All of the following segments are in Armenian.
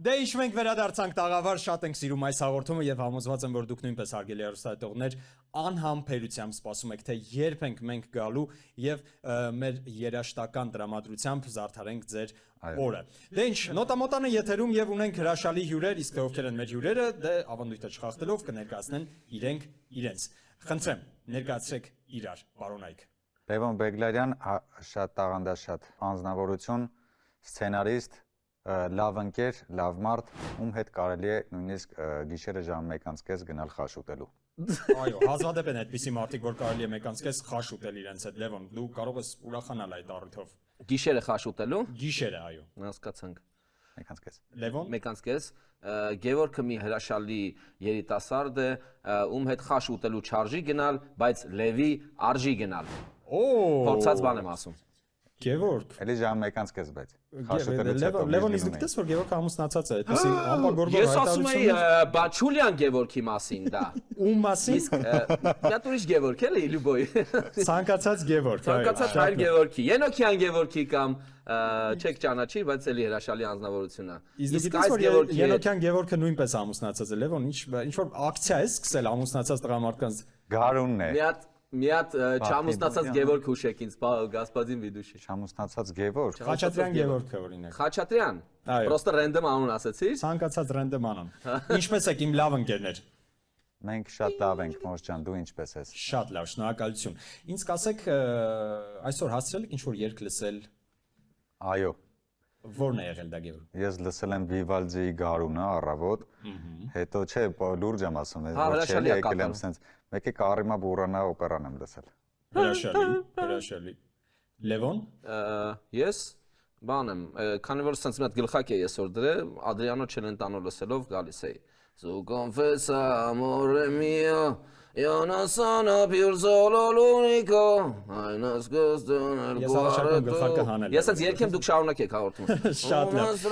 Դե ինչ մենք վերադարձանք տաղավար, շատ ենք սիրում այս հաղորդումը եւ համոզված եմ, որ դուք նույնպես հարգելի հեռուստադիտողներ անհամբերությամբ սպասում եք, թե երբ ենք մենք գալու եւ մեր երաշտական դրամատրությամբ զարդարենք ձեր օրը։ Դե ինչ, նոտամոտանը եթերում եւ ունենք հրաշալի հյուրեր, իսկ թե ովքեր են մեր հյուրերը, դե ավանդույթը չխախտելով կներկայացնեն իրենք իրենց։ Խնդրեմ, ներկայացրեք իրար, պարոն Այք։ Լևոն Բեգլարյան, շատ տաղանդաշատ անձնավորություն, սցենարիստ, լավ ընկեր, լավ մարդ, ում հետ կարելի է նույնիսկ գիշերը ժամը 1:30 գնալ խաշ ուտելու։ Այո, հազվադեպ են այդպիսի մարդիկ, որ կարելի է 1:30 խաշ ուտել իրենց հետ։ Լևոն, դու կարող ես ուրախանալ այդ առիթով։ Գիշերը խաշ ուտելու։ Գիշերը, այո։ Հասկացանք։ 1:30։ Լևոն։ 1:30 Գևորգը մի հրաշալի երիտասարդ է, ում հետ խաշ ուտելու չարժի գնալ, բայց Լևի արժի գնալ։ Փորձած բան եմ ասում։ Գևորգ։ Էլի ժամը 1:30 բայց։ Լևոն իսկ դուք որ Գևորգը ամուսնացած է, այդպեսի ամբողջ Ես ասում եի Բաչուլյան Գևորգի մասին դա։ Ում մասին։ Իսկ դա ուրիշ Գևորգ էլի Լյուբոյ։ Ցանկացած Գևորգ։ Ցանկացած այլ Գևորգի, Ենոքյան Գևորգի կամ չեք ճանաչի, բայց էլի հրաշալի անձնավորություն է։ Իսկ այս Գևորգի Ենոքյան Գևորգը նույնպես ամուսնացած է, Լևոն, ինչ որ ակցիա է սկսել ամուսնացած տղամարդկանց։ Գարունն է։ Մի հատ չամուսնացած Գևորգ հուշեք ինձ, Գասպադին Վիդուշի։ Չամուսնացած Գևորգ։ Խաչատրյան Գևորգը օրինակ։ Խաչատրյան։ Պրոստը ռենդոմ անուն ասեցիր։ Ցանկացած ռենդոմ անուն։ Ինչպես եք իմ լավ ընկերներ։ Մենք շատ լավ ենք, Մոշ ջան, դու ինչպես ես։ Շատ լավ, շնորհակալություն։ Ինձ կասեք, այսօր հասցրել եք ինչ-որ երգ լսել։ Այո։ Որն է եղել դա Գևորգ։ Ես լսել եմ Վիվալդիի Գարունը առավոտ, հետո չէ, լուրջ եմ ասում, որ չէ եկել եմ սենց մեկի Կարիմա Բուրանա օպերան եմ լսել։ Հրաշալի, հրաշալի։ Լևոն։ Ես բան եմ, քանի որ սենց մի հատ գլխակ է այսօր դրել, Ադրիանո Չելենտանո լսելով գալիս էի։ Su confessa amore mio, io non sono più solo l'unico, hai nascosto nel cuore. Ես ասած երկեմ դուք շարունակեք հաղորդումը։ Շատ լավ։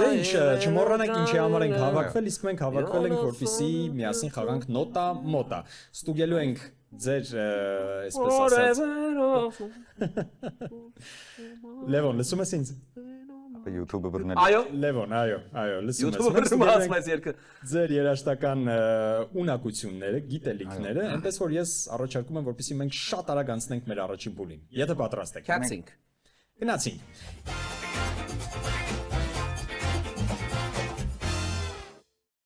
Դե ինչ, չմոռանանք ինչի համար ենք հավաքվել, իսկ մենք հավաքվել ենք որպեսզի միասին խաղանք նոտա մոտա։ Ստուգելու ենք ձեր, այսպես ասած։ Լևոն, լսում ես ինձ։ YouTube-ը բռնել։ Այո։ Լևոն, այո, լսում ես։ YouTube-ը բռնած մեծ երկը։ Ձեր երաշտական ունակությունները, գիտելիքները, այնպես որ ես առաջարկում եմ, որպեսզի մենք շատ արագ անցնենք մեր առաջին փուլին։ Եթե պատրաստ եք։ Քացինք։ Գնացինք։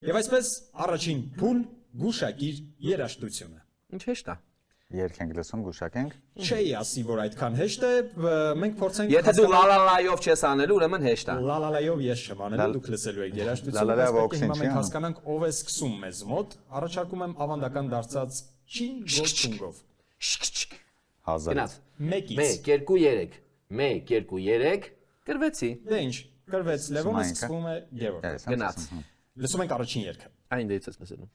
Եվ այսպես առաջին փուլ գուշակիր երաշտությունը։ Ինչ հեշտ է։ Երգ ենք լսում, գուշակենք։ Չէի ասի, որ այդքան հեշտ է, մենք փորձենք Եթե դու լալալայով չես անելու, ուրեմն հեշտ է։ Լալալայով ես չեմ անելու, դուք լսելու եք երաշտությունը, բայց հիմա մենք հասկանանք ով է սկսում մեզ մոտ, առաջարկում եմ ավանդական դարձած չինգոթունգով։ Հազար։ 1-ից 1 2 3 գրվեցի։ Դե ինչ, գրվեց Լևոնը սկսվում է Գևորգ։ Գնաց։ Լսում ենք առաջին երգը։ Այն դից ես լսելու։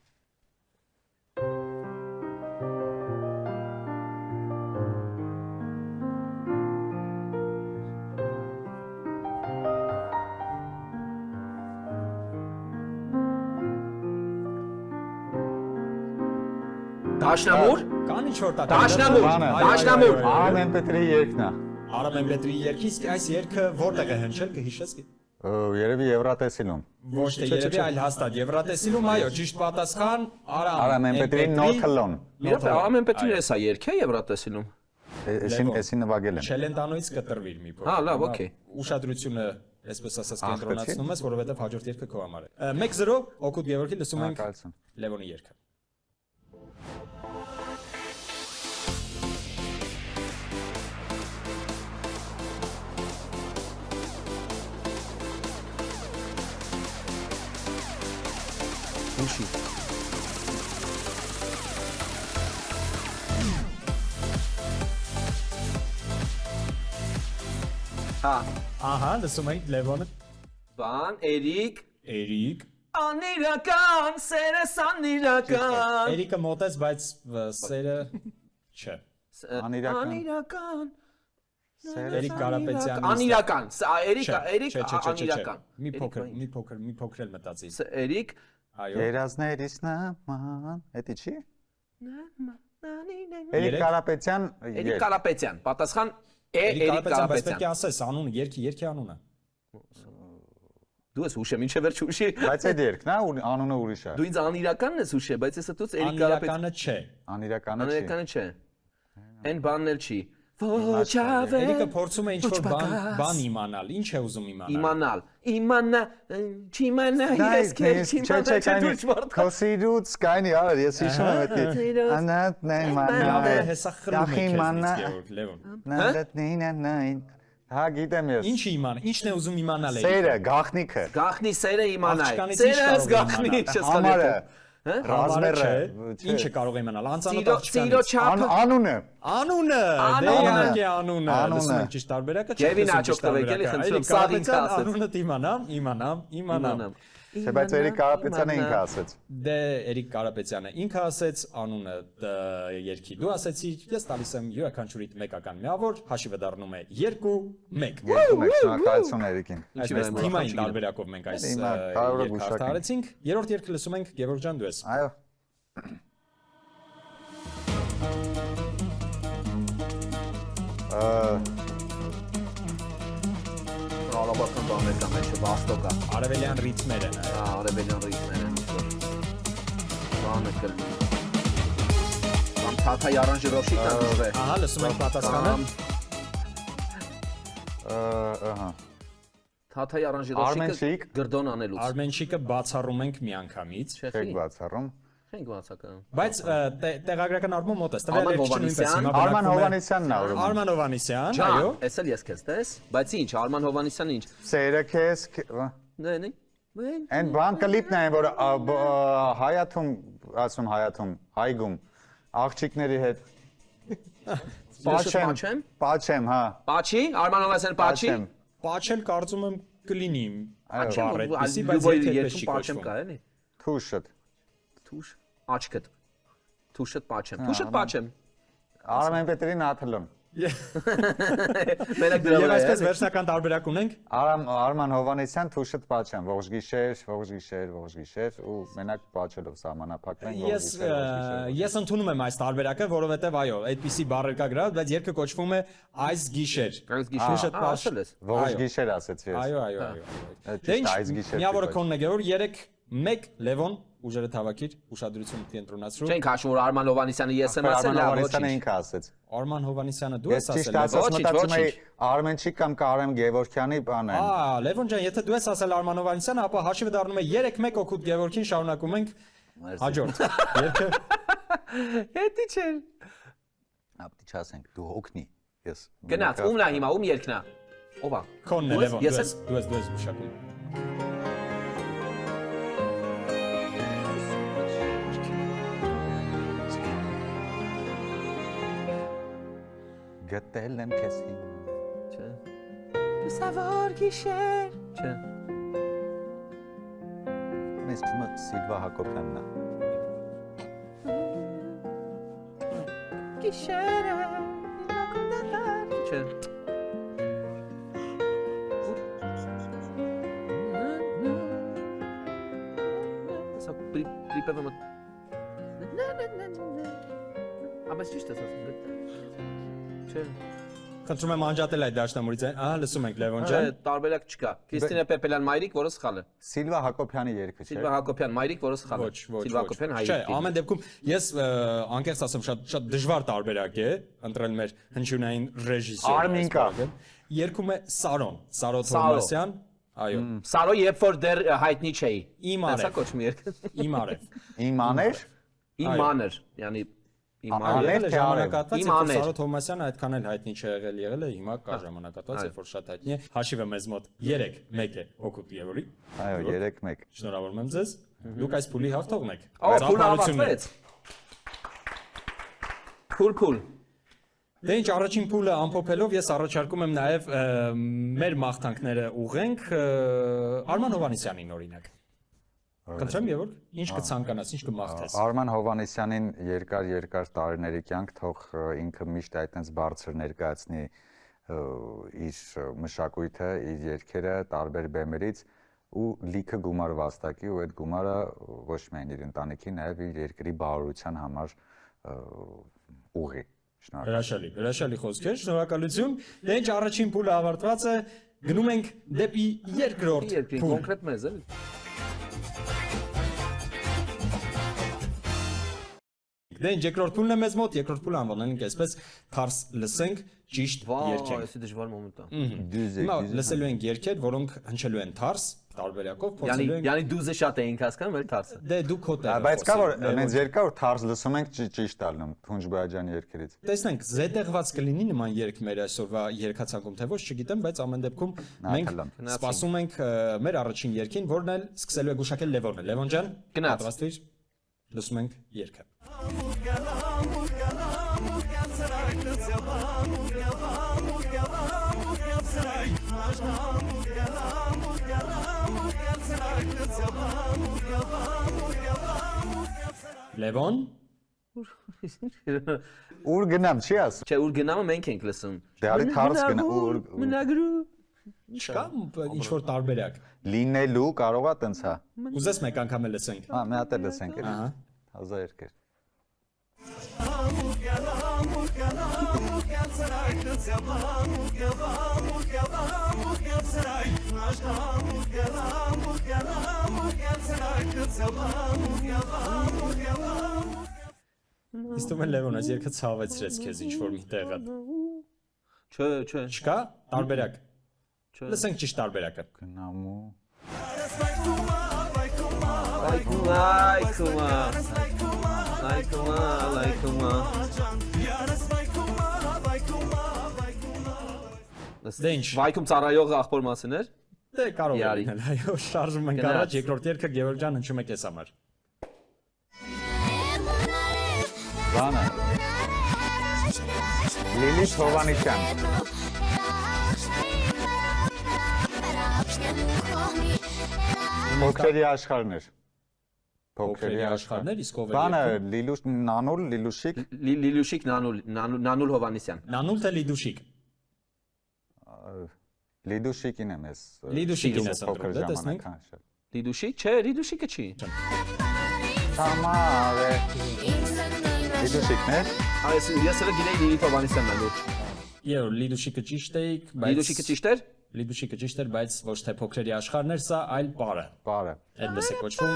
Դաշնամուր։ Կան ինչ որ տակ։ Դաշնամուր։ Արամ MP3-ի երգն է։ Արամ MP3-ի երգի, իսկ այս երգը որտեղ է հնչել, կհիշես։ Երևի Եվրատեսիլում։ Ոչ թե երևի, այլ հաստատ Եվրատեսիլում, այո, ճիշտ պատասխան Արամ MP3-ի Նոթլոն։ Արամ MP3-ը էսա երգ է Եվրատեսիլում։ Էսին նվագել եմ։ Չելենտանոից կտրվիր մի փոքր։ Հա, լավ, օքեյ։ Ուշադրությունը այսպես ասած կենտրոնացնում ես, որովհետև հաջորդ երգը քո համար է։ 1-0 օգուտ Գևորգի լսում ենք Լևոնի երգը։ Ուշի։ Ահա, լսում ենք Լևոնը։ Բան, Էրիկ։ Անիրական, սերս անիրական։ Էրիկը մոտես, բայց սերը չէ։ Անիրական։ Էրիկ Կարապետյանը։ Անիրական, Էրիկ անիրական։ Մի փոքր էլ մտածի։ Էրիկ Այո։ Երազներիս նման, էդի չի։ Էրիկ Կարապետյան։ Էրիկ Կարապետյան, պատասխան Էրիկ Կարապետյան, բայց պետք է Կարապետյան։ ասես անունը, երգի անունը։ Դու ես հուշեմ, ինչը վերջ հուշի։ Բայց այդ երկն է, անունը ուրիշ է։ Դու ինձ անիրականն ես հուշե, բայց ես դուց Էրիկ Կարապետ Անիրականը չէ։ Անիրականը չի։ Աներիկանը չէ։ Այն բանն էլ չի։ Ոչ ավ Էրիկը փորձում է ինչ-որ բան իմանալ։ Ինչ է ուզում իմանալ։ իմանա, չիմանա, ես քեզ չիմանա, չդուրջ մարդ։ Քոսիրուց կայնի արել, ես հիշում եմ այդ։ Անատն է մանա։ Լավ է, հեսա խլում Ախի է մանա։ քեզնից Գևորգ Լևոն։ Նանդատնին։ Հա գիտեմ ես։ Ինչ իմանա, ինչն է ուզում իմանալ է։ Սերը, գաղտնիքը։ Գախնի սերը իմանա։ Աղջկանից ինչ Սերը կարող է գախնի, իմանալ։ չես Համարը։ Հա? Ռազմերը։ Ինչը կարող է իմանալ, անծանոթ Ծիրո աղջկանից։ չափը։ Անունը։ Անունը, դե իհարկե անունը, լսում եք ճիշտ տարբերակը, Գևին լսում աչոք տվեք, էլի, խնդրում, Էլի սաղ ինքը Կարապետյան ասեց։ անունը իմանամ։ Չէ, բայց Էրիկ Կարապետյանը ինքը ասեց։ Դե Էրիկ Կարապետյանը ինքը ասեց, անունը երկի դու ասեցիր, ես տալիս եմ յուրաքանչյուրիդ մեկական միավոր, հաշիվը դառնում է 2-1։ Երկու մեկ շնորհակալություն Էրիկին։ Այսպես թիմային տարբերակով մենք այս երկը հարթարեցինք։ Երրորդ երկը լսում ենք, Գևորգ ջան, դու ես։ Այո։ Արաբական բաներ կա մեջը, վաստոկա։ Արևելյան ռիթմեր են։ Արևելյան ռիթմեր են բանը կլինի։ Կամ թաթայի արանժիրովշիկ կան դժվե։ Ահա, լսում ենք պատասխանը։ Ահա։ Թաթայի Արմենչիկ։ արանժիրովշիկը գրդոն անելուց։ Արմենչիկը բացառում ենք միանգամից, Չէ՞։ Չեք բացառում։ Չենք բացակայում։ բայց տեղագրական առումով մոտ է։ Արման Արման Հովանեսյանն է, ուրեմն։ Արման Հովանեսյան, Ջան, այո։ էս էլ ես քեզ տես, բայց ինչ, Արման Հովանեսյանը ինչ։ Սերը քեզ Նենի։ Այն բան կլիպն է, որ հայաթում, ասում հայաթում, հայգում աղջիկների հետ Պաչեմ։ Պաչեմ, հա։ Պաչի, Արման Հովանեսյանը պաչի։ Պաչել կարծում եմ կլինի։ Պաչեմ, Այդպեսի, բայց բայց եթե երկու չի պաչեմ կոչվում։ կա, էլի։ Թուշըտ։ Թուշ, աչքդ։ Թուշըտ պաչեմ։ Թուշըտ պաչեմ։ Արմեն Պետրին աթլոն։ Մենակ դրա Եվ վրա այսպես է։ վերջնական տարբերակ ունենք։ Արման Հովանեսյան Թուշըտ Պաչեմ, ողջ գիշեր ու մենակ պաչելով սահմանափակվեն Ես ես ընդունում եմ այս տարբերակը, որովհետև այո, այդպիսի բառեր կա գրած, բայց երգը կոչվում է այս գիշեր։ Այս գիշեր Թուշըտ ասել ես։ ողջ գիշեր ասեցի ես։ Այո։ Դե այս գիշեր։ Միավորը քոնն է Գևորգ 3-1 Լևոն ուժերը թավակիր, ուշադրություն կենտրոնացրու։ Չենք հաշվում, որ Արման Հովանեսյանը ես եմ ասել, լավ, Հովանեսյանը ոչինչ։ ինքը ասեց։ Արման Հովանեսյանը դու ես Ես ճիշտ ասել։ ասած Ոչինչ, մտածում էի ոչինչ։ Արմենչիկ կամ Կարեն Գևորգյանի բանը։ Լևոն ջան, եթե դու ես ասել Արման Հովանեսյանը, ապա հաշիվը դառնում է 3-1 օգուտ Գևորգին, շարունակում ենք հաջորդ։ Երկը Հետի չէ։ Ապտի չասենք, դու հոգնի։ Ես Գնաց, ումն է հիմա, ում երկնա։ Ո՞վ է։ քոնն է Լևոն, Ես դու ես ուշակում։ գտել եմ քեզ հիմա։ Չէ։ Լուսավոր գիշեր։ Չէ։ Մեզ թվում է Սիլվա Հակոբյանն է։ Գիշերը։ Չէ։ Սա պրիպևը մտ։ Աբես ճիշտ ես ասում, գտե։ Չէ։ Խնդրում եմ անջատել այդ դաշնամուրից։ Ահա լսում ենք Լևոն ջան։ Տարբերակ չկա։ Քրիստինա Պեպելյան Մայրիկ, որը սխալ է։ Սիլվա Հակոբյանի երգը չէ։ Սիլվա Հակոբյան Մայրիկ, որը սխալ է։ Ոչ, ոչ, Սիլվա ոչ։ Հակոբյան Չէ, հայրիկ։ ամեն դեպքում ես անկեղծ ասեմ, շատ դժվար տարբերակ է ընտրել մեր հնչյունային ռեժիսորը։ Արմինկա։ Երկում է Սարոն, Սարո Թովմասյան, այո։ Սարո երբ որ դեռ հայտնի չէի։ Իմ Սա արև, կոչվում երգ։ իմ արև։ Իմ աներ։ Իմ մանր, yani իմ Աներ, մանր։ Եղել է թե արև։ ժամանակատված, Իմ երբ որ աներ։ Սարո Թովմասյանը այդքան էլ հայտնի եղել է, հիմա կա ժամանակատված, երբ որ շատ հայտնի է։ Հաշիվը մեզ մոտ 3-1 է օգուտ Եվորի։ Այո, 3-1։ Շնորհավորում եմ ձեզ։ Դուք այս փուլի հաղթողն եք։ Ո, փուլը Ծափարություններ։ ավարտվեց։ Փուլ։ Դե ինչ առաջին փուլը ամփոփելով ես առաջարկում եմ նաև մեր մաղթանքները ուղենք Արման Հովանեսյանին օրինակ։ Խնդրեմ Եվորգ, ինչ կցանկանաս, ինչ կմաղթես։ Արման Հովանեսյանին երկար տարիների կյանք թող ինքը միշտ այդտենց բարձր ներկայացնի իր մշակույթը, իր երգերը տարբեր բեմերից ու լիքը գումար վաստակի ու այդ գումարը ոչ միայն իր ընտանիքի, նաև իր երկրի բարօրության համար ուղի։ Հրաշալի խոսքեր, շնորհակալություն։ Դե ինչ առաջին փուլը ավարտված է, Գնում ենք դեպի երկրորդ Երկրի փուլ։ կոնկրետ մեզ էլի։ Դե ինչ երկրորդ փուլն է մեզ մոտ, երկրորդ փուլը անվանել ենք այսպես թարս լսենք, ճիշտ Վայ, երգենք։ այսի դժվար մոմենտ է։ Դյուզ Հիմա է։ լսելու ենք երգեր, որոնք հնչելու են թարս, տարբերակով, Յանի փորձելու ենք։ յանի դուզը շատ էինք հասկանում, էլի դարձը։ Դե դու քո տեղը։ Բայց կա որ խոսի, մենք երկար որ թարս լսում ենք ճիշտ ալնում Թունջբաջանի երգերից։ Տեսնենք, զետեղված կլինի նման երգ մեր այսօրվա երգացանկում, թե ոչ, չգիտեմ, բայց ամեն դեպքում մենք թլամ։ սպասում ենք մեր առաջին երգին, որն էլ սկսելու է գուշակել Լևոնը։ Լևոն ջան, Գնաց։ պատրաստվիր։ Լսում ենք երգը։ Լևոն, Ուր գնամ, չի ասում։ Չէ, ուր գնամը մենք ենք լսում։ Դե արի թարս գնա, Մնագրու։ չկա ինչ որ տարբերակ։ լինելու կարող է տենց հա։ Ուզես մեկ անգամ էլ լսենք։ Հա, մի հատ էլ լսենք էլի։ Ահա։ Հազա երկեր։ Իստում են Լևոն, այս երգը ցավեցրեց քեզ ինչ որ մի տեղը։ Չէ, չէ, Չկա տարբերակ։ չէ։ Լսենք ճիշտ տարբերակը։ Գնամու։ Լայքումա։ Դե ինչ։ Վայքում ծառայող աղբոր մասիներ։ Դե կարող է Յարի։ լինել, այո, շարժում ենք Գնաց։ առաջ, երկրորդ երգը Գևորգ ջան հնչում է քեզ համար։ Բանը։ Լիլիթ Հովանեսյան։ Փոքրերի աշխարհներ։ Փոքրերի աշխարհներ, իսկ ով է։ Բանը երգում? Լիլուշ Նանուլ, Լիլուշիկ, Լիլուշիկ Նանուլ Հովանեսյան։ Նանուլ թե Լիդուշիկ։ Լիդուշիկին եմ ես։ Լիդուշիկին ես փոքր ընտրում, դե տեսնենք։ ժամանակ անշել։ Լիդուշիկ, չէ, Լիդուշիկը չի։ Համարե։ Լիդուշիկն է։ Այս ես էլ գիտեի Լիլիթ Հովանեսյանն է լուրջ։ Եվ Լիդուշիկը ճիշտ էիք, բայց Լիդուշիկը ճիշտ էր։ Լիդուշիկը ճիշտ էր, բայց ոչ թե փոքրերի աշխարհներ, սա այլ բառը։ Բարը։ Այդ լսեք կոչվում։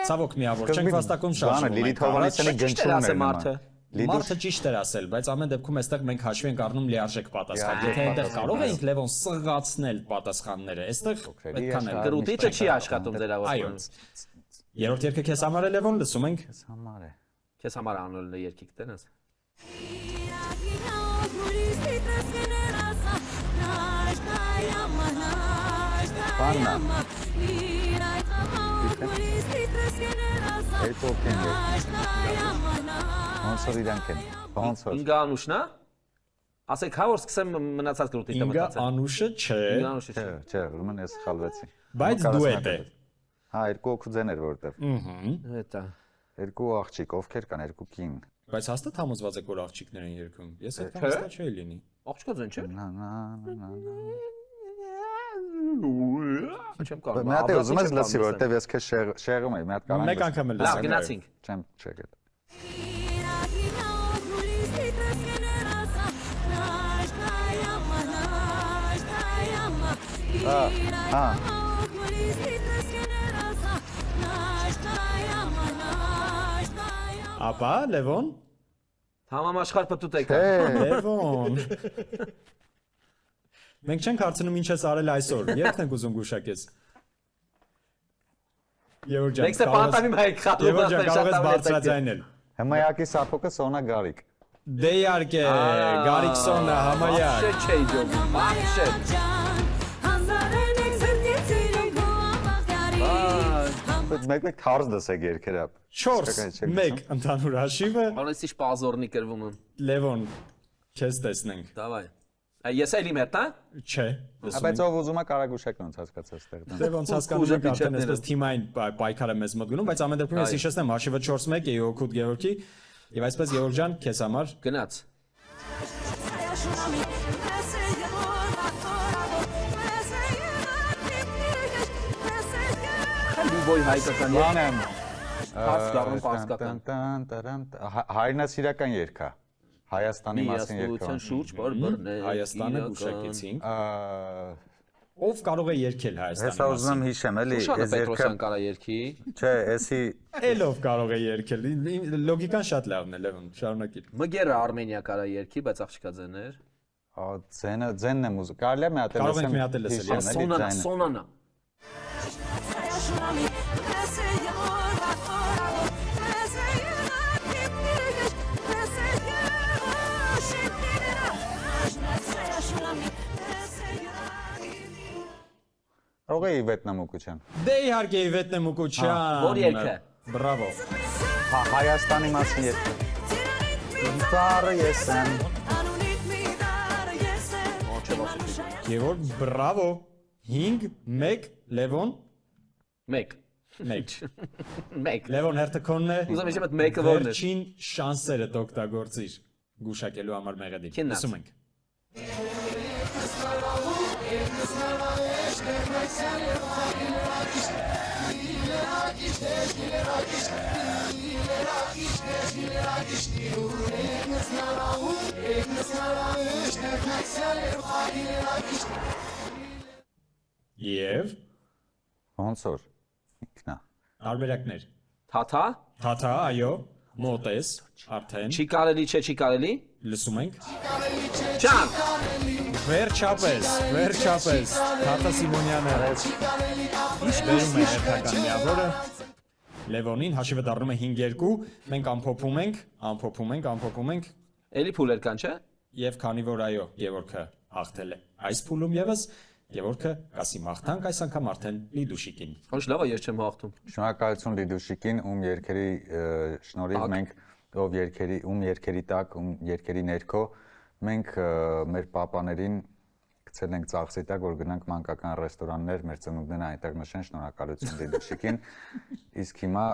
Ցավոք միավոր չենք վաստակում Բանը շարժում։ Լիլիթ Հովանեսյանի Ճիշտ էր գնչումն ասել է մարդը։ Մարդը ճիշտ էր ասել, բայց ամեն դեպքում այստեղ մենք հաշվի ենք առնում լիարժեք պատասխան։ Եթե այնտեղ կարող էինք Լևոն սղացնել պատասխանները, այստեղ պետքան էլ։ Գրուտիչը չի աշխատում ձեր Այո։ ավարտում։ Երրորդ երգը քեզ համար է Լևոն, լսում ենք։ Համարե։ Քեզ համար անոլն է երկիկ տենաս։ Բանը։ Այդ օքեն է։ Ոնց որ իրանք են։ Ոնց որ։ Ինգա Անուշնա։ Ասեք հա որ սկսեմ մնացած գրուտիչը Ինգա մտածել։ Անուշը չէ, Ինգա Անուշը Չէ, չի։ չէ, ուրեմն ես խալվեցի։ բայց դուետ է։ Հա, երկու օգուտեն էր որտեվ։ Հետա։ Երկու աղջիկ, ովքեր կան, երկու կին։ Բայց հաստատ համոզված եք որ աղջիկներ են երգում։ Ես այդ Չէ։ հաստատ չէի լինի։ Աղջկա ձեն չէ։ Նա նա։ Չեմ կարող։ Մի հատ է ուզում ես լսի, որտեվ ես քեզ շեղում եմ, մի հատ կարող եմ։ Մեկ անգամ էլ Լավ, լսենք։ գնացինք։ Չեմ չեկել։ Հա։ Ապա Լևոն, Համամաշխարհ պտուտ եք։ Լևոն։ Մենք չենք հարցնում ինչ ես արել այսօր, երբ ենք ուզում գուշակես։ Եվոր ջան, Մենք սա պատանիմ հայք խաթում Եվոր ջան, կարող ես բարձրաձայնել։ Հմայակի սափոկը Սոնա Գարիկ։ Դե իհարկե, Գարիքսոնը համայակ։ Շետ չէի ջոմ։ Շետ։ Մեկ թարս դասեք երկերը։ 4-1 ընդհանուր հաշիվը, Անեսի շպազորնի կրվում եմ։ Լևոն, քեզ տեսնենք։ Դավայ։ Ես էլի մետ, հա։ Չէ, Բայց ով ուզում է կարող ուշեք ոնց հասկացա ստեղ։ դե ոնց հասկանում եք արդեն այսպես թիմային պայքարը մեզ մոտ գնում, բայց ամեն դեպքում ես հիշեցնեմ հաշիվը 4-1 է օգուտ Գևորգի, եւ այսպես Գևորգ ջան, քեզ համար Գնաց։ Բոյ հայկական երգ։ Բանեմ։ Պարսկական, պարսկական։ Հայրենասիրական երգա։ Հայաստանի մասին Միասնության երկրորդ։ շուրջ բրբռնել։ Հայաստանը գուշակեցինք։ Ով կարող է երգել Հեսա Հայաստանի ուզում եմ մասին։ հիշեմ, էլի, Շուշանը այս երկը, Պետրոսյան կարա երկի։ չէ, էսի Էլով կարող է երգել։ Լոգիկան շատ լավն է, Լևոն, շարունակիր։ Մգերը Արմենիա կարա երկի, բայց աղջիկա ձեներ։ ձենն եմ ուզում։ Կարելի է մի հատ Կարող ենք մի հատ էլ լսել, հիշեմ, էլի, Սոնանա, ձայնը։ սոնանա։ Կարող է Վետնամուկության։ Դե իհարկե Իվետնե Մուկուչյան։ Որ երգը։ Բրավո։ Հայաստանի մասին երկրորդ։ Ծառը ես եմ։ Գևոր, բրավո։ 5-1 Լևոն 1 1 1 Լևոն հերթքոնն է։ Ուզում եմ հիշեմ այդ մեկը որն է։ Վերջին շանսերը օգտագործիր գուշակելու համար մեղեդին։ Քննած։ Լսում ենք։ Եվ Ոնց որ ինքնա։ տարբերակներ։ Թաթա։ Թաթա, այո, մոտես, արդեն Չի կարելի, չէ, չի կարելի։ լսում ենք։ Չան։ Վերջապես, Թաթա Սիմոնյանը վերում է հերթական միավորը։ Լևոնին հաշիվը դառնում է 5-2, մենք ամփոփում ենք Էլի փուլեր կան, չէ։ եւ քանի որ այո, Գևորգը հաղթել է այս փուլում եւս, Գևորգը կասի մաղթանք այս անգամ արդեն Լիդուշիկին։ Ոչ լավ է, ես չեմ հաղթում։ Շնորհակալություն Լիդուշիկին, ում երկերի շնորհիվ մենք ում երկերի տակ, ում երկերի ներքո մենք մեր պապաներին գցել ենք ծախսի տակ, որ գնանք մանկական ռեստորաններ, մեր ծնունդներն այնտեղ նշեն, շնորհակալություն Լիդուշիկին։ Իսկ հիմա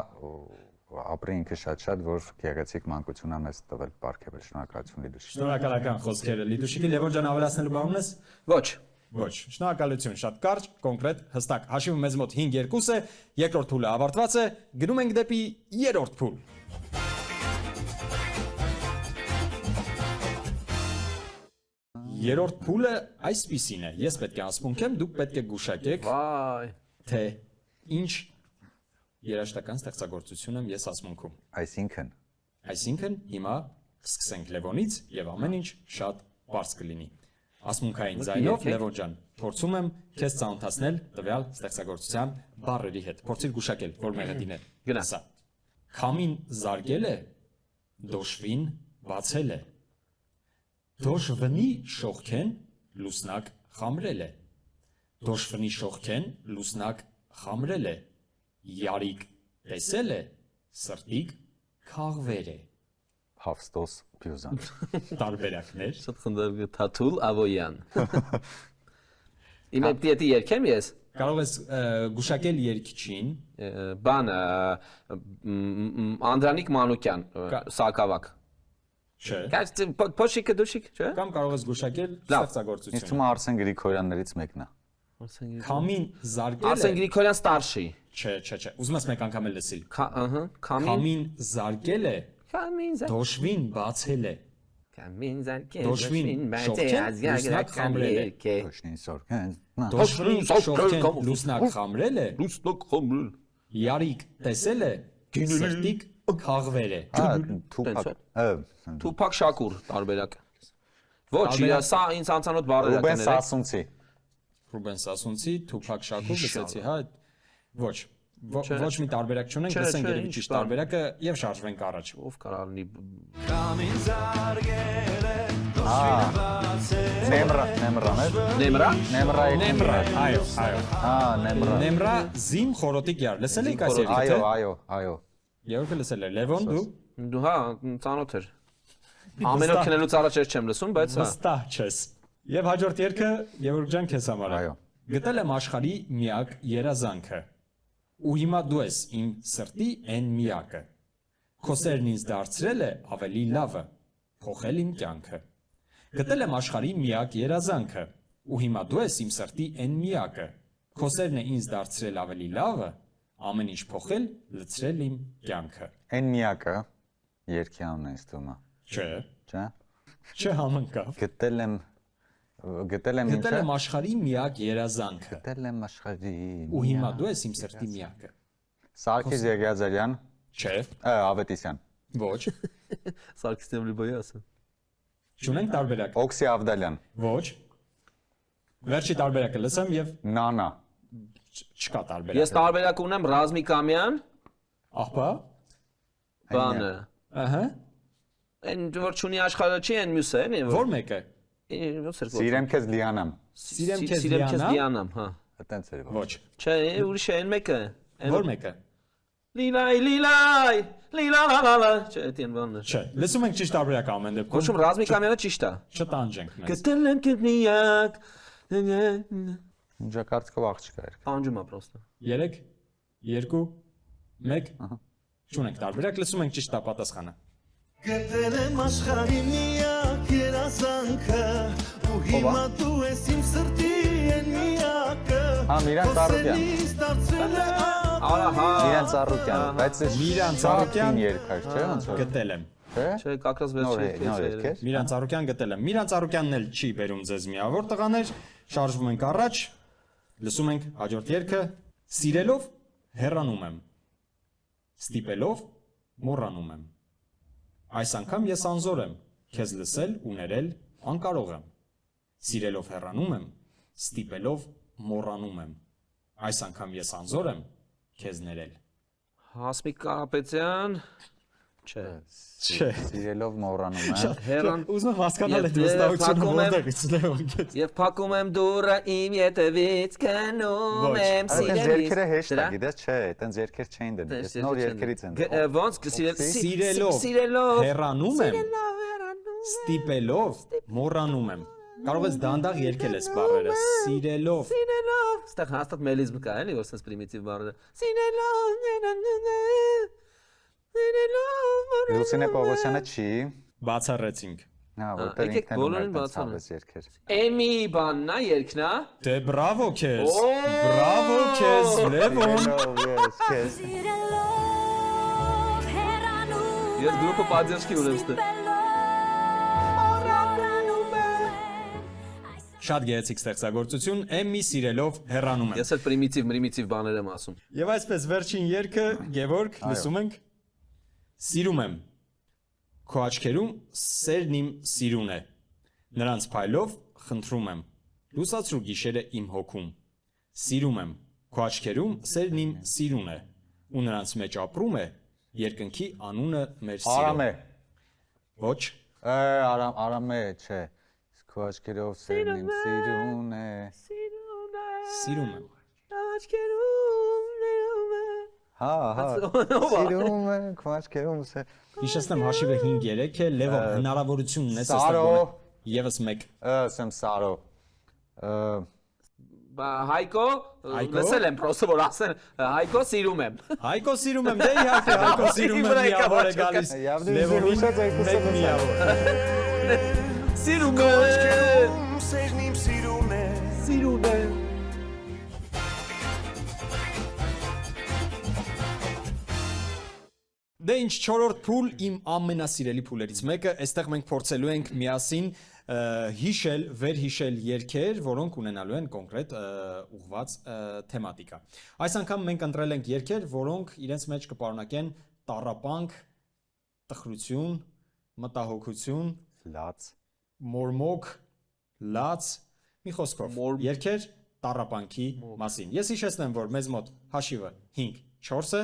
ապրի ինքը շատ, որ գեղեցիկ մանկություն է մեզ տվել, պարգևել, շնորհակալություն Լիդուշիկին։ Շնորհակալական խոսքերը Լիդուշիկի, Լևոն ջան ավելացնելու բան ունես։ Ոչ։ Ոչ, շնորհակալություն, շատ կարճ, կոնկրետ, հստակ։ Հաշիվը մեզ մոտ 5-2 է, երկրորդ փուլը ավարտված է, գնում ենք դեպի երրորդ փուլ։ Երրորդ փուլը այսպիսին է։ Ես պետք է ասմունքեմ, դուք պետք է գուշակեք, Վայ։ թե ինչ երաժշտական ստեղծագործություն եմ ես ասմունքում։ Այսինքն հիմա սկսենք Լևոնից եւ ամեն ինչ շատ բարձ կլինի։ Ասմունքային ձայնով Լևոն ջան, փորձում եմ քեզ ծանոթացնել տվյալ ստեղծագործության բառերի հետ։ Փորձիր գուշակել, որ մեղեդին է։ Գնա։ Քամին զարգել է, դոշվին բացել է։ Դոշվնի շողքեն լուսնակ խամրել է։ Դոշվնի շողքեն լուսնակ խամրել է։ Յարիկ տեսել է, սրտիկ քաղվեր է։ Հավստոս Բյուզան։ Տարբերակներ։ Շատ խնդրել Թաթուլ Ավոյան։ Իմ դիետի երկեմ ես։ Կարող ես գուշակել երգչին, Բանը Անդրանիկ Մանուկյան, Սակավակ։ չէ։ Փոշիկը դուշիկ, չէ։ Կամ կարող ես գուշակել Ինձ ստեղծագործությունը։ թվում է Արսեն Գրիգորյաններից մեկն է։ Քամին զարգել Արսեն է։ Գրիգորյան Ստարշի։ Չէ։ Ուզում ես մեկ անգամ էլ լսել։ Ահա, Քամին Քամին զարգել է, Քամին դոշվին բացել է։ Քամին զարկել Դոշվին շողքեն լուսնակ խամրել է։ Ոչ սորքեն։ Դոշվին շողքեն լուսնակ խամրել է։ Լուսնակ խամրել։ Յարիկ տեսել է, սրտիկ քաղվեր է։ Թուփակ Շակուր տարբերակ։ Ոչ, Տարբերակ- սա ինձ անցանոթ բառեր Ռուբեն ակներեք։ Սասունցի։ Ռուբեն Սասունցի, Թուփակ Շակուր լսեցի, հա։ Ոչ ոչ մի տարբերակ չունենք, Չէ, լսենք չէ, երևի ինչ ճիշտ բան։ տարբերակը եւ շարժվենք առաջ։ Ով կարող լինի Նեմրան է։ Նեմրա։ Նեմրայի Նեմրա, այո։ Նեմրա։ Նեմրա զիմ խորոտիկ յար։ Լսել եք այս Այո, երգը։ այո։ Երգը լսել է Լևոն դու։ Դու հա, ծանոթ էր։ Ամեն օր քնելուց առաջ ես չեմ լսում, բայց հա։ Վստահ չես։ Եվ հաջորդ երգը Գևորգ ջան քեզ համար է։ Այո։ Գտել եմ աշխարհի միակ երազանքը։ Ու հիմա դու ես իմ սրտի այն միակը։ Քո սերն ինձ դարձրել է ավելի լավը, փոխել իմ կյանքը։ Գտել եմ աշխարհի միակ երազանքը։ Ու հիմա դու ես իմ սրտի այն միակը։ Քո սերն է ինձ դարձրել ավելի լավը, ամեն ինչ փոխել, լցրել իմ կյանքը։ Այն միակը երկի անունն է ինձ թվում է։ Չէ։ Չէ։ Չհամընկավ։ Գտել եմ Գտել եմ աշխարհի միակ երազանքը։ Գտել եմ աշխարհի։ Ու հիմա դու ես իմ սրտի միակը։ Սարգիս Եղիազարյան, Չէ, Ավետիսյան։ ոչ։ Սարգիս Նեմլիբոյի ասա։ Չունենք տարբերակ։ Օքսի Ավդալյան, Ոչ։ Վերջի տարբերակը լսեմ եւ Նանա, չկա տարբերակ։ Ես տարբերակ ունեմ Ռազմիկ Ամյան, Աղբա։ բանը։ Ահա։ Այն որ չունի աշխարհը չի այն մյուսը, էլի որ։ Որ մեկը։ Ո՞ց էր։ Սիրեմ քեզ Լիանամ։ Սիրեմ քեզ Սիրեմ քեզ Լիանա։ Լիանամ, հա։ Այդտենց էր։ Ոչ։ Չէ, ուրիշ է այն մեկը։ Որ մեկը։ Լիլայ, լիլալալա։ Չէ, դին բանը։ Չէ, լսում ենք ճիշտ տարբերակը ամեն դեպքում։ Ոչմ Ռազմիկ Ամյանը ճիշտ է։ Չտանջենք մեզ։ Գտել եմ քննիակ։ Ջակարտկով աղջիկա էր։ Անջում է պրոստը։ 3 2 1 Չունենք տարբերակ, լսում ենք ճիշտ պատասխանը։ Գտել եմ աշխարհի միակ երազանքը ու հիմա դու ես իմ սրտի են միակը Հա, Միրան Ծառուկյան։ Ստացվել է Ահա։ Միրան Ծառուկյան, բայց այս Միրան Ծառուկյան երկար չէ, ոնց որ։ Գտել եմ։ Չէ։ Չէ, կակրած Նոր վերջի նոր քեզ։ երկեր։ Միրան Ծառուկյան գտել եմ։ Միրան Ծառուկյանն էլ չի բերում ձեզ միավոր տղաներ։ Շարժվում ենք առաջ։ Լսում ենք հաջորդ երգը։ Սիրելով հեռանում եմ։ Ստիպելով մոռանում եմ։ Այս անգամ ես անզոր եմ, քեզ լսել ու ներել անկարող եմ։ Սիրելով հեռանում եմ, ստիպելով մոռանում եմ։ Այս անգամ ես անզոր եմ, քեզ ներել։ Հասմիկ Կարապետյան։ Չէ։ Չէ։ Սիրելով մոռանում եմ։ Հերան Ուզում եմ հասկանալ այդ Եվ վստահությունը փակում եմ- որտեղից Լեոն։ Եվ փակում եմ դուրը իմ ետևից կնում Ոչ, եմ Այդտենց սիրելիս։ երկերը հեշտ է, Դրա- գիտես, չէ, այդտենց երկեր չէին դնում։ Դες Ես նոր երկերից եմ։ Ոնց Սիրելով սիրելով հեռանում եմ, հեռանում ստիպելով մոռանում եմ։ Կարող ես դանդաղ երկել ես բառերը։ Սիրելով սիրելով Ստեղ հաստատ մելիզմ կա էլի որ sense primitive բառը սիրելով Լուսինե Պողոսյանը չի։ բացառեցինք։ Հա, որտեղ եկեք ինքն բոլորին ուներ բացառեմ։ ցավես երկեր։ Էմի բաննա երկնա Դե բրավո քեզ։ Օ! Բրավո քեզ, Լևոն։ Սիրելով ես քեզ։ Սիրելով հեռանում Ես գրուպը պատժեշքի ունեմ ստե Շատ գեղեցիկ ստեղծագործություն, Էմի սիրելով հեռանում եմ։ Ես էլ primitive բաներ եմ ասում Եվ այսպես վերջին երգը, Գևորգ, լսում ենք։ Սիրում եմ։ Քո աչքերում սերն իմ սիրուն է։ Նրանց փայլով խնդրում եմ։ Լուսացրու գիշերը իմ հոգում։ Սիրում եմ։ Քո աչքերում սերն իմ սիրուն է։ Ու նրանց մեջ ապրում է երկնքի անունը մեր սիրո։ Արամե։ Ոչ, Արամե, չէ։ Քո աչքերով սերն իմ սիրուն է։ սիրում եմ։ Հա, հա։ Սիրում է, քո աչքերով սեր։ Հիշեցնեմ հաշիվը 5-3 է, Լևոն հնարավորություն ունես Սարո։ Եվս մեկ։ Սեմ Սարո։ Հայկո Հայկո? լսել եմ պրոստը որ ասեն Հայկո սիրում եմ Հայկո սիրում եմ, դե իհարկե Հայկո սիրում եմ միավոր է գալիս։ Явно Լևոնին ուշած երկուսը մեկ միավոր։ Սիրում եմ Սերն իմ սիրուն է Սիրում եմ Դե ինչ 4-րդ փուլ իմ ամենասիրելի փուլերից մեկը, այստեղ մենք փորձելու ենք միասին հիշել, վերհիշել երգեր, որոնք ունենալու են կոնկրետ ուղղված թեմատիկա։ Այս անգամ մենք ընտրել ենք երգեր, որոնք իրենց մեջ կպարունակեն տառապանք, տխրություն, մտահոգություն, Լաց։ մորմոք, լաց, մի խոսքով, երգեր տառապանքի մասին։ Ես հիշեցնեմ, որ մեզ մոտ հաշիվը 5-4 է,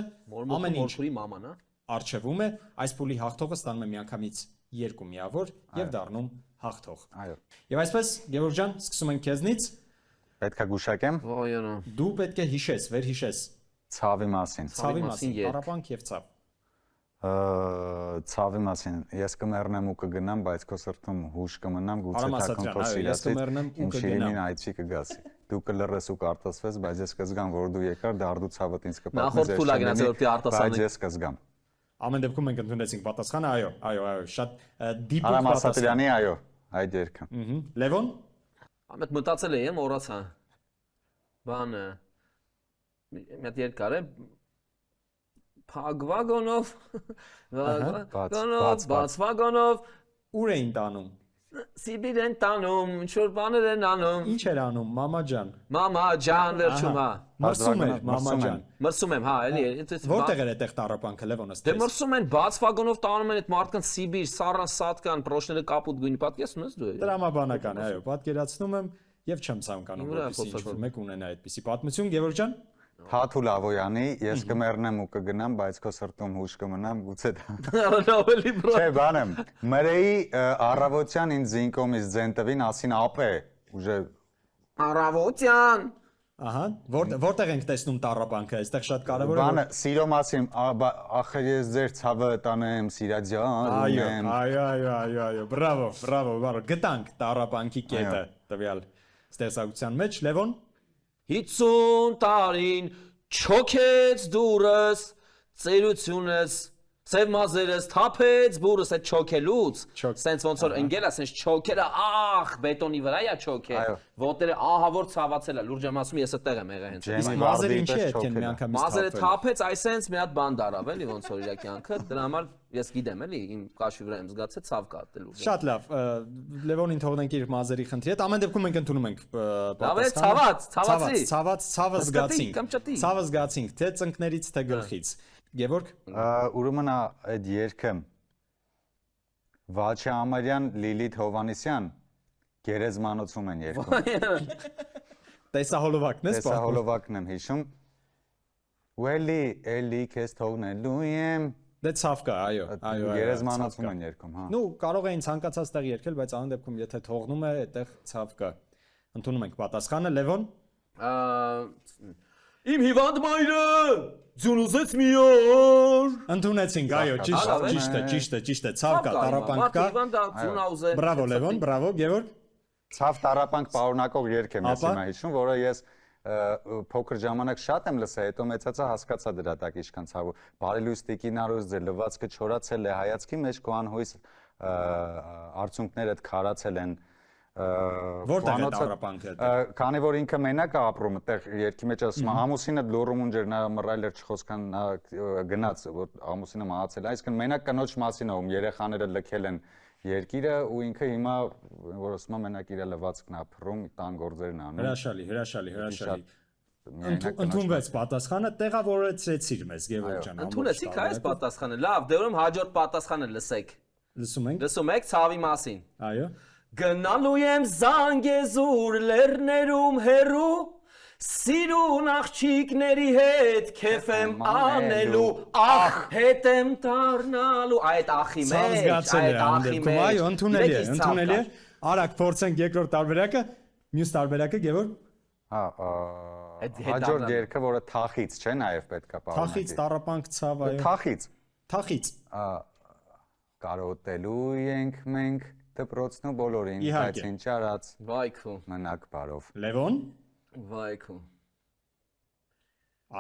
ամեն ինչ մորքուրի մաման հա արժևում է, այս փուլի հաղթողը ստանում է միանգամից 2 միավոր եւ դառնում հաղթող։ Այո։ Եվ այսպես, Գևորգ ջան, սկսում ենք քեզնից։ Պետքա գուշակեմ Ոյոնո Դու պետք է հիշես, վերհիշես ցավի մասին։ ցավի մասին մասին, երգ։ տառապանք եւ ցավ։ Ցավի մասին։ Ես կմեռնեմ ու կգնամ, բայց քո սրտում հուշ կմնամ, գուցե Արամ թաքուն Ասատրյան, քո այո, ես սիրածից կմեռնեմ ու իմ կգնամ։ շիրիմին այցի կգասի։ Դու կլռես ու կարտասվես, բայց ես կզգամ, որ դու եկար, դարդու ցավդ ինձ Նախորդ կպատմես։ փուլա գնացել, որ պիտի արտասանենք։ Բայց ես կզգամ։ Ամեն դեպքում մենք ընդունեցինք պատասխանը, այո, այո, շատ դիպուկ Արամ պատասխան։ Ասատրյանի, այո, այդ երգը։ Լևոն, Ամետ մտածել եմ մոռացա բանը մի հատ երկար է Փագվագոնով բաց վագոնով։ բացվագոնով ուր էին տանում։ Սիբիր են տանում, ինչ-որ բաներ են անում։ Ինչ էր անում, մամա ջան։ Մամա ջան վերջում հա։ Մրսում էր, մամա մրսում ջան։ են։ Մրսում եմ, հա, էլի։ Որտեղ էր այդտեղ տառապանքը, Լևոնս։ Դե մրսում են, բաց վագոնով տանում են այդ մարդկանց Սիբիր, Սառան, Սատկան, պրոշները կապուտ գույնի, պատկերացնում ես դու։ Տրամաբանական է, այո, պատկերացնում եմ եւ չեմ ցանկանում Իմ վրա որպեսզի ինչ-որ խոսացում։ մեկ ունենա այդպիսի պատմություն, Գևորգ ջան։ Թաթու Լավոյանի, ես կմեռնեմ ու կգնամ, բայց քո սրտում հուշ կմնամ, գուցե դա։ Ավելի բրո։ Չէ, բանեմ։ Մրեի առավոտյան ինձ զինկոմից ձեն տվին, ասին ապե, ուժը Արավոտյան։ Ահա, որտեղ ենք տեսնում տառապանքը, այստեղ շատ կարևոր է։ բանը սիրո մասին, ախր ես ձեր ցավը տանեմ, սիրաջան Այո, ունեմ։ այո, բրավո, գտանք տառապանքի կետը տվյալ ստեղծագործության մեջ, Լևոն։ 50 տարին չոքեց դուրս, ծերությունս, սև մազերս թափեց բուրս այդ չոքելուց, սենց ոնց որ ընկելա, սենց չոքելը, ախ, բետոնի վրա է չոքել, ոտերը ահա որ ցավացել է, լուրջ եմ ասում, ես այդտեղ եմ եղել հենց։ Ջեմի Մազերը Բարդի ինչի պես է այդքան չոքել մի է։ անգամից Մազերը թափել։ թափեց, այսենց մի հատ բան դարավ էլի ոնց որ իր կյանքը, դրա համար ես գիտեմ էլի, իմ կաշվի վրա եմ զգացել ցավ կա դե լուրջ։ Շատ լավ, Լևոնին թողնենք իր մազերի խնդրի հետ, ամեն դեպքում մենք ընդունում ենք Լավ է, ցավացի։ Ցավը զգացինք։ կամ ճտի։ Ցավը զգացինք, թե ծնկներից, թե գլխից։ Գևորգ, Ուրեմն այդ երգը Վաչե Ամարյան, Լիլիթ Հովանեսյան գերեզմանոցում են երգում։ տեսահոլովակն ես Տեսա հոլովակն եմ հիշում։ Ու էլի քեզ թողնելու եմ։ Դե ցավ կա, այո, Գերեզմանոցում են երգում, հա։ Նու կարող էին ցանկացած տեղ երգել, բայց ամեն դեպքում եթե թողնում է, այդտեղ ցավ կա։ Ընդունում ենք պատասխանը, Լևոն։ Իմ հիվանդ մայրը ձուն ուզեց մի օր։ Ընդունեցինք, այո, ճիշտ է, ցավ կա, տառապանք կա։ Հիվանդը ձուն ուզե։ Բրավո Լևոն, բրավո Գևորգ։ Ցավ տարապանք պարունակող երգ եմ ես Ապա։ հիմա հիշում, որը ես փոքր ժամանակ շատ եմ լսել, հետո մեծացա հասկացա դրա տակ ինչքան ցավ։ Բարելույս տիկինարուս ձեր լվացքը չորացել է, հայացքի մեջ քո անհույս արցունքներդ քարացել են։ Որտեղ է տառապանքը։ Քանի որ ինքը մենակ է ապրում, այդտեղ երկի մեջ ասում է ամուսինը լոռում ունջեր նա մռայլ էր չխոսքան գնաց, որ ամուսինը մահացել է, այսինքն մենակ կնոջ մասին է, ում երեխաները լքել են երկիրը ու ինքը հիմա որ ասում է մենակ իր լվացքն ապրում, տան գործերն անում։ Հրաշալի։ Ընդունվեց պատասխանը, տեղավորեցրեցիր մեզ Գևորգ ջան։ Ընդունեցիք այս պատասխանը։ Լավ, դե ուրեմն հաջորդ պատասխանը լսեք։ Լսում ենք։ Լսում եք ցավի մասին։ Այո։ Գնալու եմ Զանգեզուր լեռներում հերու, սիրուն աղջիկների հետ քեֆ եմ անելու, ախ հետ եմ դառնալու, այդ ախի մեջ, այդ ախի մեջ։ Այո, ընդունելի է։ Արագ փորձենք երկրորդ տարբերակը, մյուս տարբերակը Գևորգ։ Հաջորդ երգը, որը թախից չէ, նաև պետքա պարունակի։ Թախից տառապանք ցավ, այո։ Թախից։ Կարոտելու ենք մենք դպրոցն ու բոլորին, բայց ինչ արած Վայքու։ մնաք բարով։ Լևոն։ Վայքու։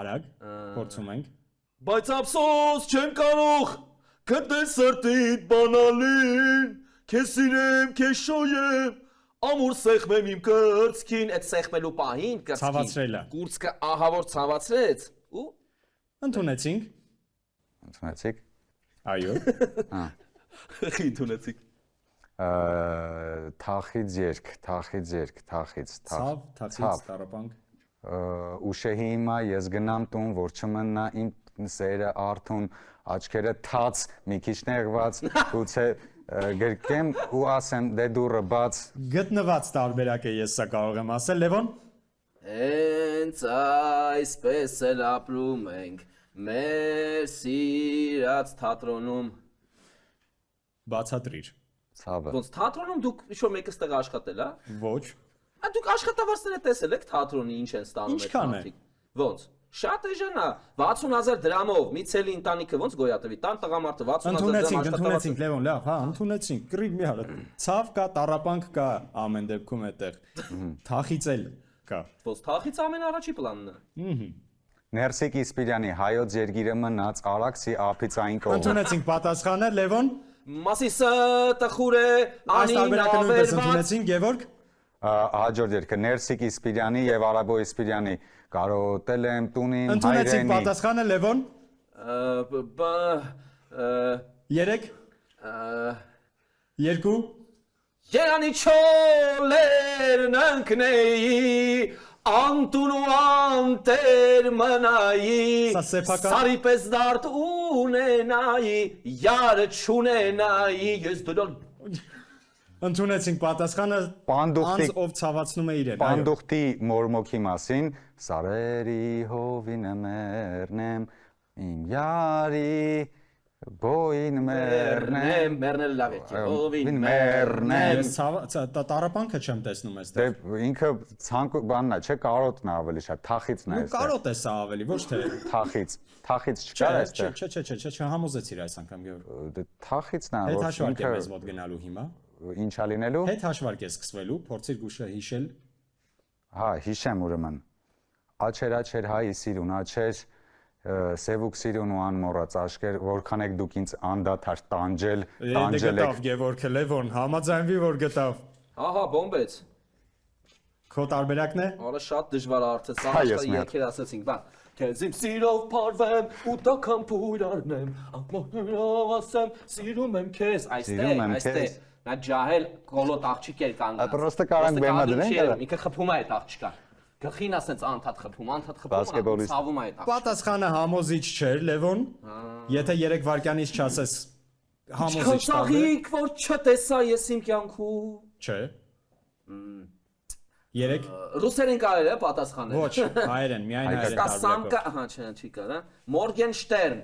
Արագ փորձում ենք։ Բայց ափսոս չեմ կարող գտնել սրտիդ բանալին, քեզ սիրեմ, քեզ շոյեմ, ամուր սեղմեմ իմ կրծքին, այդ սեղմելու պահին կրծքին։ Ցավացրել է։ Կուրծքը ահա որ ցավացրեց ու Ընդունեցինք։ Ընդունեցիք։ Այո։ ընդունեցիք։ Թախից երգ, Ցավ, թախից տառապանք։ Ուշեհի հիմա ես գնամ տուն, որ չմնա իմ սերը արթուն, աչքերը թաց, մի քիչ նեղված, գուցե գրկեմ ու ասեմ դե դուրը բաց։ Գտնված տարբերակ է, ես սա կարող եմ ասել, Լևոն։ Հենց այսպես էլ ապրում ենք մեր սիրած թատրոնում։ Բացատրիր։ Ցավը։ Ոնց թատրոնում դուք ինչ-որ մեկը ստեղ աշխատել, հա։ Ոչ։ Դուք աշխատավարձները տեսել եք թատրոնի ինչ են ստանում այդ Ինչքան է։ մարդիկ։ Ոնց։ Շատ էժան է, 60000 դրամով մի ցելի ընտանիքը ոնց գոյատվի, տան տղամարդը 60000 դրամ Ընդունեցինք Լևոն, լավ, հա, ընդունեցինք։ Կռիվ մի հատ։ Ցավ կա, տառապանք կա, ամեն դեպքում այդտեղ։ Թախից էլ կա։ Ոնց թախից ամեն առաջի պլանն է։ Ներսիկ Իսպիրյանի հայոց երգիրը մնաց Արաքսի ափիցային կողմ։ Ընդունեցինք պատասխանը, Լևոն։ Մասիսը տխուր է, Այս անին տարբերակը նույնպես ավերված։ ընդունեցինք, Գևորգ։ Հաջորդ երգը Ներսիկ Իսպիրյանի եւ Արաբո Իսպիրյանի կարոտել եմ տունին Ընդունեցինք հայրենի։ պատասխանը, Լևոն։ 3 2 Երանի չոլերն ընկնեի Անտուն ու անտեր մնայի Սա սեփական- Սարի պես դարդ ունենայի Յարը չունենայի Ես դրոլ Ընդունեցինք պատասխանը Պանդուխտի- անձ ով ցավացնում է իրեն։ այո։ Պանդուխտի մորմոքի մասին Սարերի հովինը մեռնեմ Իմ յարի բոյին մեռնեմ Մերնել լավ է Ովին մեռնեմ Ես տարապանքը չեմ տեսնում այստեղ։ Դե ինքը ցանկ բանն է, չէ, կարոտն է ավելի շատ, թախիցն է Ու կարոտ է սա ավելի, ոչ թե։ Թախից Չէ, չկա այստեղ։ չէ, չհամոզեցիր այս անգամ Գևորգ։ Դե թախիցն է, Հետ որ հաշվարկ է ինքը մեզ մոտ գնալու հիմա։ ինչա լինելու։ Հետ հաշվարկ է սկսվելու, փորձիր գուշը հիշել։ Հա, հիշեմ ուրեմն։ Աչեր հայ սիրուն, աչեր սևուկ սիրուն ու անմոռաց աշկեր, որքան եք դուք ինձ անդադար տանջել Գտավ եք։ Գևորգը Լևոն, համաձայնվի որ գտավ։ Ահա բոմբեց Քո տարբերակն է։ Արա շատ դժվար արդ է սա Հայ, ես աշխարհի մի հատ։ երկեր ասացինք բան Քեզ իմ սիրով փարվեմ ու տակամ փույր առնեմ ամոհրով ասեմ սիրում եմ քեզ Սիրում եմ այստեղ քեզ։ նա ջահել կոլոտ աղջիկ էր կանգնած Պրոստը կարանք բեմա դնենք, էլի։ ինքը խփում է այդ աղջիկը գլխին ասենց անդադ խփում Բասկետբոլիստ։ ցավում է այդ աղջիկը Պատասխանը համոզիչ չէր Լևոն։ Եթե 3 վայրկյանից չասես համոզիչ տալու։ Քանցաղիկ որ չտեսա ես իմ կյանքում Չէ։ 3 ռուսերեն կարել է պատասխանել ոչ, հայերեն, միայն հայերեն Ստասամկա տարբերակով։ ահա չի կարա Մորգենշտերն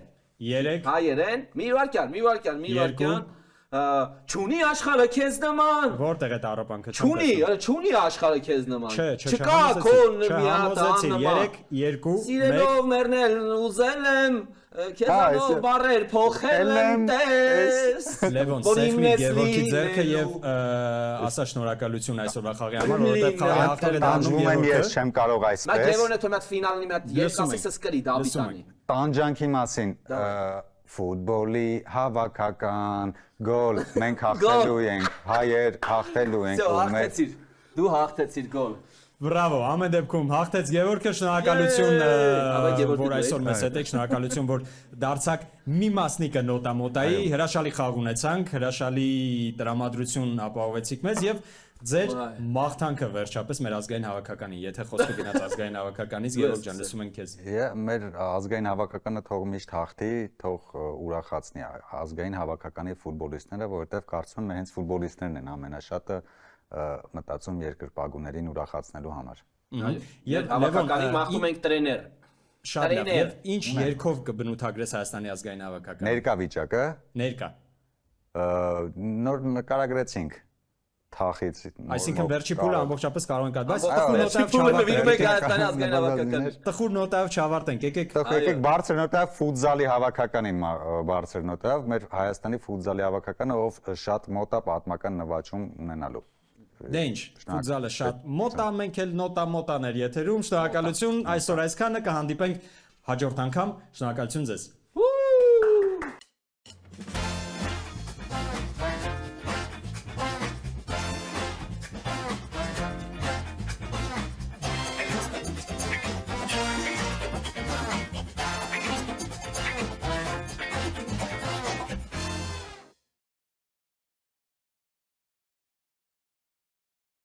3 հայերեն մի վարքյան Չունի աշխարհը քեզ նման որտեղ է տարապանքը Չունի աշխարհը քեզ նման Չէ, Չկա քոն մի հատ 3 2 1 Սիրելով մեռնել ուզել եմ քեզանով բարեր փոխել եմ տես Լևոն որ սեփ մի ինձ Գևորգի լինելու։ ձեռքը եւ ասա շնորհակալություն այսօրվա խաղի համար, որովհետեւ խաղի հաղթել է դառնում Տանջվում եմ ես, Գևորգը։ չեմ կարող Նա այսպես։ Գևորգն է թոմատ ֆինալնի մի հատ Լսում երկասիսը ենք, սկրի լսում Դավիթանի Տանջանքի մասին ֆուտբոլի հավաքական գոլ մենք հաղթելու ենք, հայեր հաղթելու ենք Всё, ու մեր հաղթեցիր։ Դու հաղթեցիր գոլ։ Բրավո, ամեն դեպքում հաղթեց Գևորգը, շնորհակալություն, Աբա Գևորգի որ այսօր դու մեզ հետ եք, շնորհակալություն, որ դարձաք մի մասնիկը նոտամոտայի, հրաշալի խաղ ունեցանք, հրաշալի տրամադրություն ապահովեցիք մեզ եւ ձեր մաղթանքը վերջապես մեր ազգային հավաքականին, եթե խոսքը գնաց ազգային հավաքականից, Գևորգ ջան, լսում ենք քեզ։ մեր ազգային հավաքականը թող միշտ հաղթի, թող ուրախացնի ազգային հավաքականի ֆուտբոլիստները, որովհետև կարծում եմ հենց ֆուտբոլիստներն են ամենաշատը մտածում երկրպագուներին ուրախացնելու համար։ Եվ հավաքականի մաղթում ենք տրեներ։ Շատ լավ։ Եվ ինչ երկով կբնութագրես Հայաստանի ազգային հավաքականը։ Ներկա վիճակը Ներկա։ նոր նկարագրեցինք թախից։ Այսինքն վերջի փուլը ամբողջապես կարող ենք բայց տխուր նոտայով չավարտենք։ Եկեք Եկեք բարձր նոտայով ֆուտզալի հավաքականին բարձր նոտայով մեր Հայաստանի ֆուտզալի հավաքականը ով շատ մոտ է պատմական նվաճում ունենալու։ Դե ինչ, ֆուտզալը շատ մոտ է, մենք էլ նոտաներ եթերում։ Շնորհակալություն, այսօր այսքանը կհանդիպենք հաջորդ անգամ։ Շնորհակալություն ձեզ։